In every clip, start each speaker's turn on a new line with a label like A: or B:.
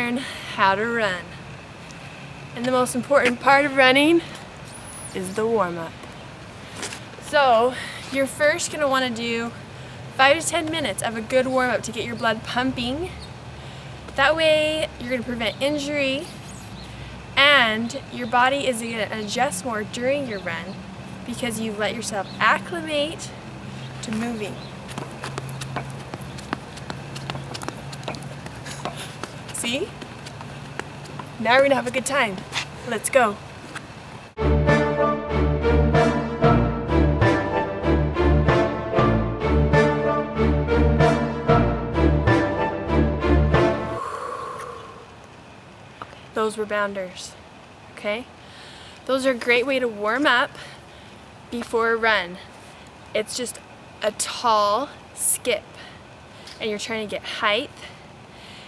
A: learn how to run. And the most important part of running is the warm-up. So you're first going to want to do 5 to 10 minutes of a good warm-up to get your blood pumping. That way you're going to prevent injury and your body is going to adjust more during your run because you've let yourself acclimate to moving. See? Now we're going to have a good time. Let's go. Those were bounders, okay? Those are a great way to warm up before a run. It's just a tall skip, and you're trying to get height,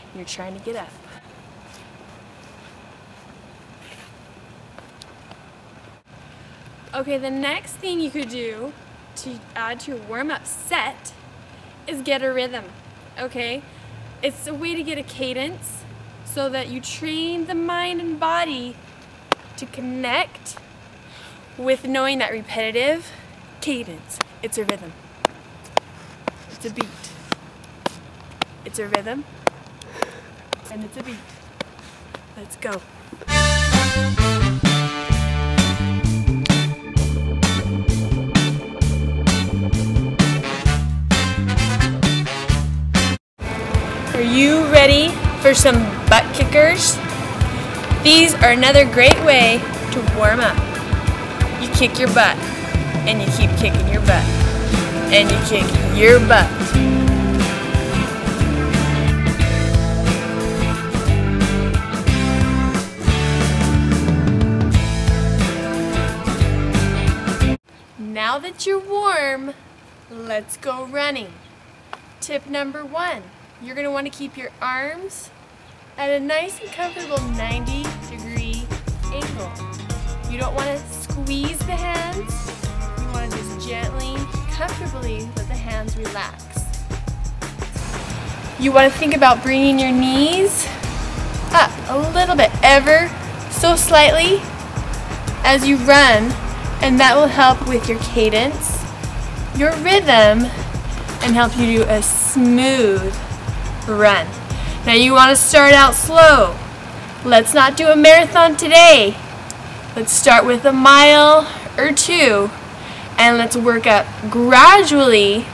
A: and you're trying to get up. Okay, the next thing you could do to add to your warm-up set is get a rhythm, okay? It's a way to get a cadence so that you train the mind and body to connect with knowing that repetitive cadence. It's a rhythm. It's a beat. It's a rhythm. And it's a beat. Let's go. Are you ready for some butt kickers? These are another great way to warm up. You kick your butt, and you keep kicking your butt, and you kick your butt. Now that you're warm, let's go running. Tip number 1. You're going to want to keep your arms at a nice and comfortable 90-degree angle. You don't want to squeeze the hands. You want to just gently, comfortably let the hands relax. You want to think about bringing your knees up a little bit, ever so slightly as you run, and that will help with your cadence, your rhythm, and help you do a smooth run. Now you want to start out slow. Let's not do a marathon today. Let's start with a mile or 2 and let's work up gradually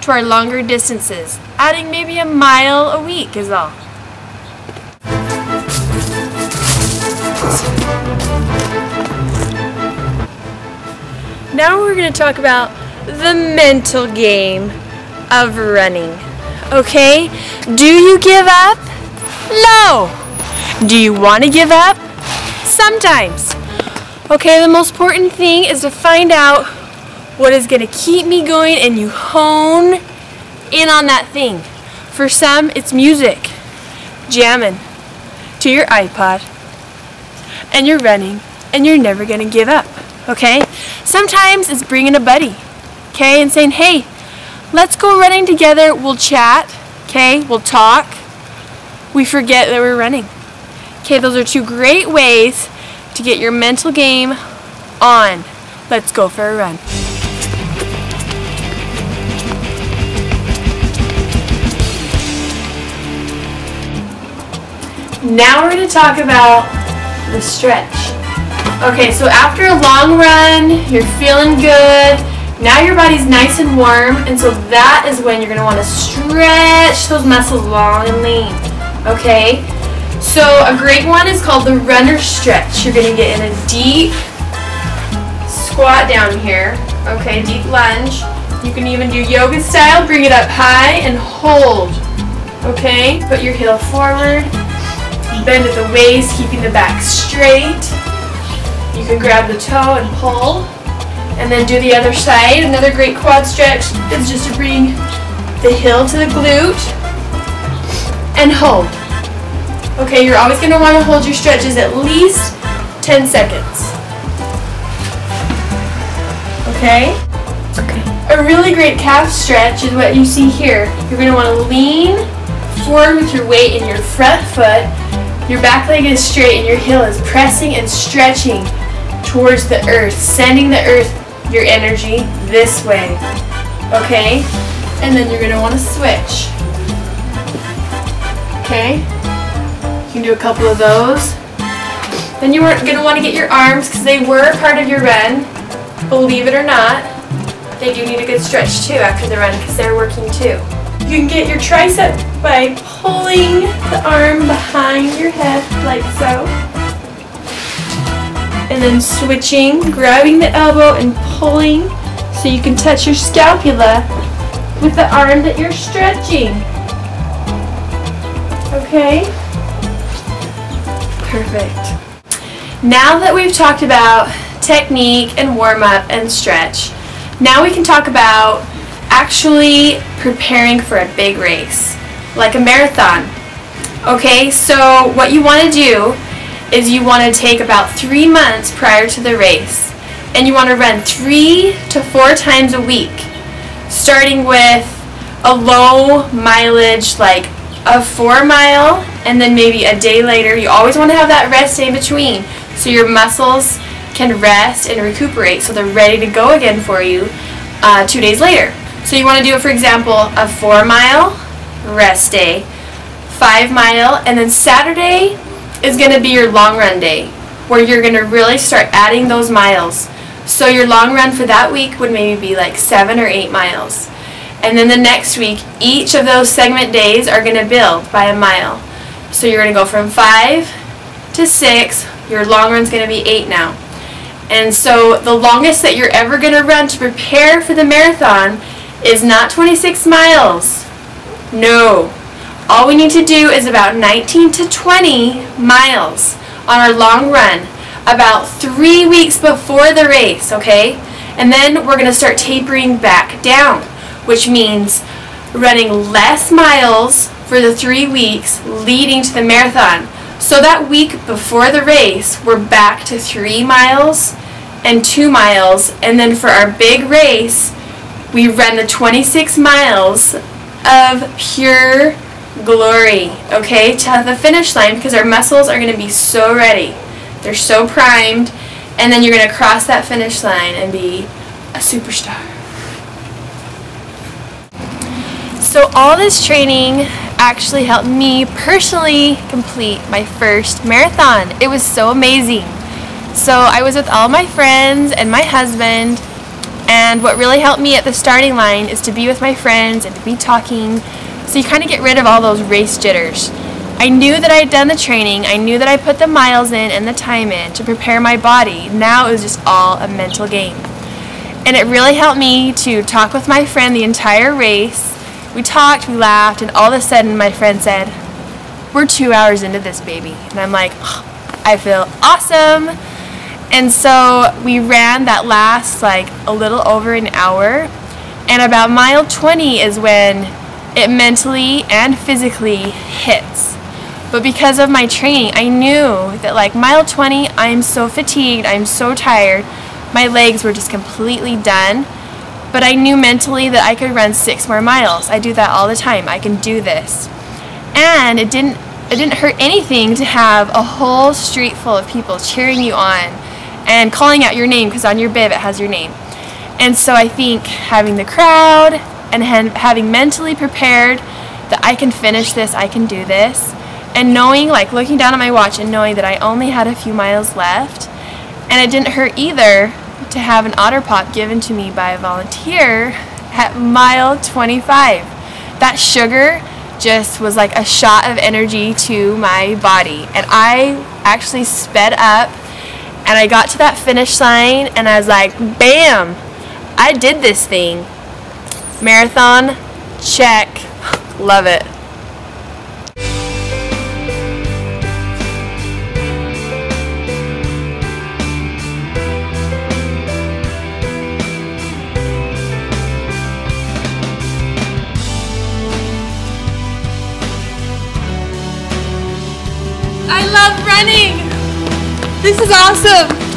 A: to our longer distances, adding maybe a mile a week is all. Now we're going to talk about the mental game of running. Okay? Do you give up? No! Do you want to give up? Sometimes. Okay, the most important thing is to find out what is going to keep me going and you hone in on that thing. For some, it's music. Jamming to your iPod. And you're running and you're never going to give up. Okay? Sometimes it's bringing a buddy. Okay? And saying, hey, let's go running together. We'll chat. Okay? We'll talk. We forget that we're running. Okay, those are 2 great ways to get your mental game on. Let's go for a run. Now we're going to talk about the stretch. Okay, so after a long run, you're feeling good. Now your body's nice and warm, and so that is when you're going to want to stretch those muscles long and lean. Okay? So a great one is called the runner stretch. You're going to get in a deep squat down here. Okay, deep lunge. You can even do yoga style. Bring it up high and hold. Okay? Put your heel forward. Bend at the waist, keeping the back straight. You can grab the toe and pull. And then do the other side. Another great quad stretch is just to bring the heel to the glute and hold. Okay, you're always going to want to hold your stretches at least 10 seconds. Okay? Okay. A really great calf stretch is what you see here. You're going to want to lean forward with your weight in your front foot. Your back leg is straight and your heel is pressing and stretching towards the earth, sending the earth your energy this way. Okay? And then you're going to want to switch. Okay? You can do a couple of those. Then you're going to want to get your arms, because they were part of your run. Believe it or not, they do need a good stretch too after the run, because they're working too. You can get your tricep by pulling the arm behind your head like so. And then switching, grabbing the elbow and pulling so you can touch your scapula with the arm that you're stretching. Okay? Perfect. Now that we've talked about technique and warm-up and stretch, now we can talk about actually preparing for a big race, like a marathon. Okay, so what you want to do is you want to take about 3 months prior to the race, and you want to run 3 to 4 times a week, starting with a low mileage like a 4 mile, and then maybe a day later. You always want to have that rest day in between so your muscles can rest and recuperate so they're ready to go again for you 2 days later. So you want to do it, for example, a 4 mile rest day, 5 mile, and then Saturday is going to be your long run day where you're going to really start adding those miles. So your long run for that week would maybe be like 7 or 8 miles. And then the next week, each of those segment days are going to build by a mile. So you're going to go from 5 to 6. Your long run's going to be 8 now. And so the longest that you're ever going to run to prepare for the marathon is not 26 miles. No. All we need to do is about 19 to 20 miles on our long run, about 3 weeks before the race, okay? And then we're going to start tapering back down, which means running less miles for the 3 weeks leading to the marathon. So that week before the race, we're back to 3 miles and 2 miles, and then for our big race, we run the 26 miles of pure glory, okay, to the finish line, because our muscles are going to be so ready. They're so primed, and then you're going to cross that finish line and be a superstar. So all this training actually helped me personally complete my first marathon. It was so amazing. So I was with all my friends and my husband, and what really helped me at the starting line is to be with my friends and to be talking, so you kind of get rid of all those race jitters. I knew that I had done the training, I knew that I put the miles in and the time in to prepare my body. Now it was just all a mental game. And it really helped me to talk with my friend the entire race. We talked, we laughed, and all of a sudden my friend said, "We're 2 hours into this, baby." And I'm like, oh, I feel awesome. And so we ran that last like a little over an hour, and about mile 20 is when it mentally and physically hits. But because of my training, I knew that like mile 20, I'm so fatigued, I'm so tired, my legs were just completely done. But I knew mentally that I could run 6 more miles. I do that all the time. I can do this. And it didn't hurt anything to have a whole street full of people cheering you on and calling out your name, because on your bib it has your name. And so I think having the crowd and having mentally prepared that I can finish this, I can do this, and knowing, like looking down at my watch and knowing that I only had a few miles left, and it didn't hurt either to have an otter pop given to me by a volunteer at mile 25. That sugar just was like a shot of energy to my body, and I actually sped up, and I got to that finish line and I was like, bam, I did this thing. Marathon, check. Love it. I love running. This is awesome.